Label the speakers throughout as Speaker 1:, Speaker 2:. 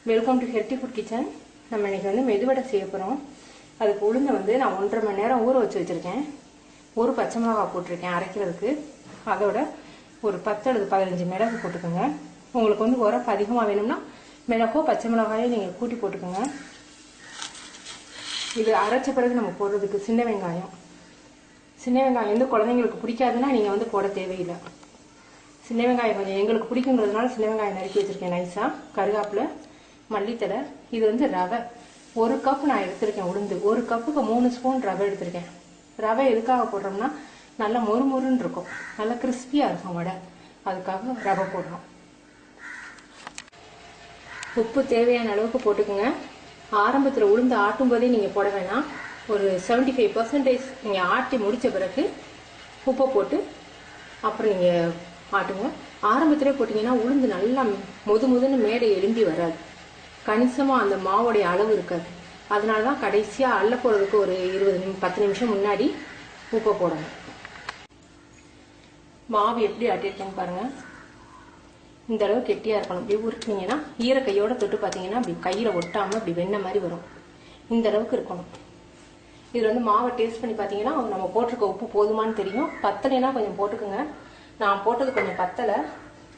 Speaker 1: Welcome to healthy food kitchen. நம்ம இன்னைக்கு வந்து மெதுவடை செய்ய போகிறோம். அதுக்கு உளுந்தை வந்து நான் 1.5 மணி நேரம் ஊற வச்சு வச்சுருக்கேன். ஒரு பச்சை மிளகாய் போட்டிருக்கேன் அரைக்கிறதுக்கு. அதோட ஒரு 10 அல்லது 15 மிளகு போட்டுக்கோங்க. உங்களுக்கு வந்து உரப்பு அதிகமாக வேணும்னா மிளகோ பச்சை மிளகாயோ நீங்கள் கூட்டி போட்டுக்கோங்க. இது அரைச்ச பிறகு நம்ம போடுறதுக்கு சின்ன வெங்காயம் வந்து குழந்தைங்களுக்கு பிடிக்காதுன்னா நீங்கள் வந்து போட தேவையில்லை. சின்ன வெங்காயம் கொஞ்சம் எங்களுக்கு பிடிக்குங்கிறதுனால சின்ன வெங்காயம் நறுக்கி வச்சுருக்கேன் நைஸாக. கருவேப்பிலை, மல்லித்தலை. இது வந்து ரவை 1 கப் நான் எடுத்திருக்கேன். உளுந்து 1 கப்புக்கு 3 ஸ்பூன் ரவை எடுத்திருக்கேன். ரவை எதுக்காக போடுறோம்னா நல்லா மொறுமொறுன்னு இருக்கும், நல்லா கிறிஸ்பியாக இருக்கும் வடை. அதுக்காக ரவை போடுறோம். உப்பு தேவையான அளவுக்கு போட்டுக்கோங்க. ஆரம்பத்தில் உளுந்து ஆட்டும் போதே நீங்கள் போட வேணாம். ஒரு 75% நீங்கள் ஆட்டி முடித்த பிறகு உப்பை போட்டு அப்புறம் நீங்கள் ஆட்டுங்க. ஆரம்பத்திலே போட்டிங்கன்னா உளுந்து நல்லா முதுன்னு மேடை எழும்பி வராது. கணிசமாக அந்த மாவோடைய அளவு இருக்காது. அதனால தான் கடைசியாக அள்ள போடுறதுக்கு ஒரு 10 நிமிஷம் முன்னாடி உப்பை போடணும். மாவு எப்படி ஆட்டியிருக்கேன்னு பாருங்கள். இந்த அளவு கெட்டியாக இருக்கணும். இப்படி உருட்டினீங்கன்னா ஈரக்கையோட தொட்டு பார்த்தீங்கன்னா அப்படி கையில் ஒட்டாமல் அப்படி வெண்ணெய் மாதிரி வரும். இந்த அளவுக்கு இருக்கணும். இதில் வந்து மாவை டேஸ்ட் பண்ணி பார்த்தீங்கன்னா நம்ம போட்டிருக்க உப்பு போதுமானு தெரியும். பத்தலைன்னா கொஞ்சம் போட்டுக்கோங்க. நான் போட்டது கொஞ்சம் பத்தலை,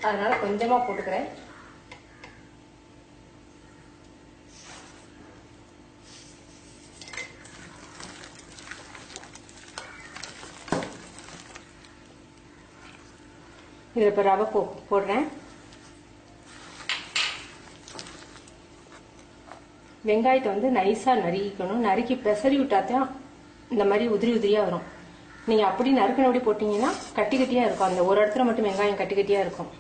Speaker 1: அதனால கொஞ்சமாக போட்டுக்கிறேன். இதில் இப்போ ரவை போடுறேன். வெங்காயத்தை வந்து நைஸாக நறுக்கிக்கணும். நறுக்கி பெசரி விட்டாத்தான் இந்த மாதிரி உதிரி உதிரியாக வரும். நீங்கள் அப்படி நறுக்கினபடி போட்டிங்கன்னா கட்டி கட்டியாக இருக்கும். அந்த ஒரு இடத்துல மட்டும் வெங்காயம் கட்டி கட்டியாக இருக்கும்.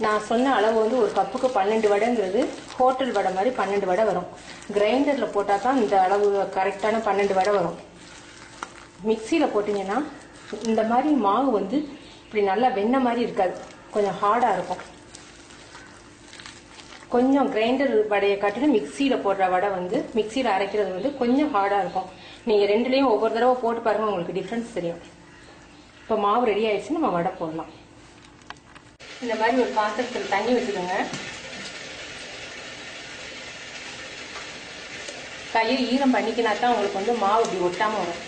Speaker 1: நான் சொன்ன அளவு வந்து ஒரு கப்புக்கு 12 வடைங்கிறது ஹோட்டல் வடை மாதிரி 12 வடை வரும். கிரைண்டரில் போட்டால் தான் இந்த அளவு கரெக்டான 12 வடை வரும். மிக்சியில் போட்டிங்கன்னா இந்த மாதிரி மாவு வந்து இப்படி நல்லா வெண்ணெய் மாதிரி இருக்காது, கொஞ்சம் ஹார்டாக இருக்கும். கொஞ்சம் கிரைண்டர் வடையை காட்டிலும் மிக்சியில் போடுற வடை வந்து மிக்சியில் அரைக்கிறது வந்து கொஞ்சம் ஹார்டாக இருக்கும். நீங்கள் ரெண்டுலேயும் ஒவ்வொரு தடவை போட்டு பாருங்கள், உங்களுக்கு டிஃப்ரென்ஸ் தெரியும். இப்போ மாவு ரெடி ஆயிடுச்சு, நம்ம வடை போடலாம். இந்த மாதிரி ஒரு பாத்திரத்தில் தண்ணி வச்சுக்கோங்க. கையை ஈரம் பண்ணிக்கினா தான் உங்களுக்கு வந்து மாவு இப்படி ஒட்டாமல் வரும்.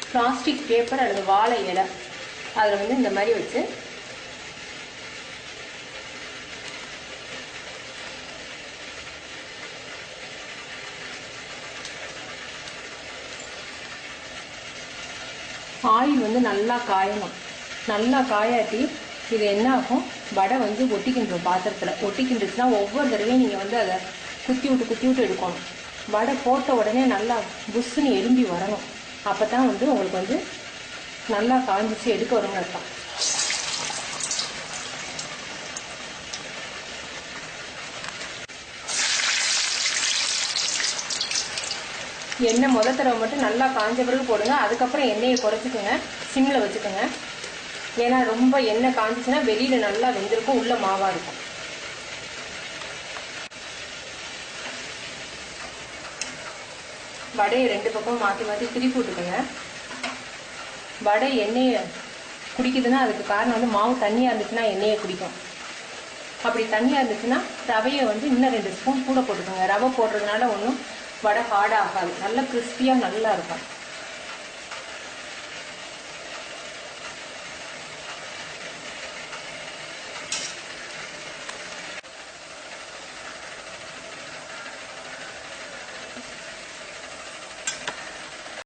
Speaker 1: பிளாஸ்டிக் பேப்பர் அல்லது வாழை இலை அதில் வந்து இந்த மாதிரி வச்சு ஆயில் வந்து நல்லா காயணும். நல்லா காயாட்டி இது என்ன ஆகும், வடை வந்து ஒட்டிக்கின்றோம். பாத்திரத்தில் ஒட்டிக்கின்றுச்சுன்னா ஒவ்வொரு தடவையும் நீங்கள் வந்து அதை குத்தி விட்டு எடுக்கணும். வடை போட்ட உடனே நல்லா புஷ்ஷுன்னு எலும்பி வரணும். அப்போ தான் வந்து உங்களுக்கு வந்து நல்லா காஞ்சிச்சு எடுக்க வரும்னு அர்த்தம். எண்ணெய் முதல் தடவை மட்டும் நல்லா காஞ்ச பிறகு போடுங்க. அதுக்கப்புறம் எண்ணெயை குறைச்சிக்கோங்க, சிம்மில் வச்சுக்கோங்க. ஏன்னா ரொம்ப எண்ணெய் காஞ்சிச்சுன்னா வெளியில் நல்லா வெந்திருக்கும், உள்ள மாவாக இருக்கும். வடையை 2 பக்கம் மாற்றி திருப்பி விட்டுக்கோங்க. வடை எண்ணெயை குடிக்குதுன்னா அதுக்கு காரணம் வந்து மாவு தண்ணியாக இருந்துச்சுன்னா எண்ணெயை குடிக்கும். அப்படி தண்ணியாக இருந்துச்சுன்னா ரவையை வந்து இன்னும் 2 ஸ்பூன் கூட போட்டுக்கோங்க. ரவை போடுறதுனால ஒன்றும் வடை ஹார்டாக ஆகாது, நல்லா கிறிஸ்பியாக நல்லா இருக்கும்.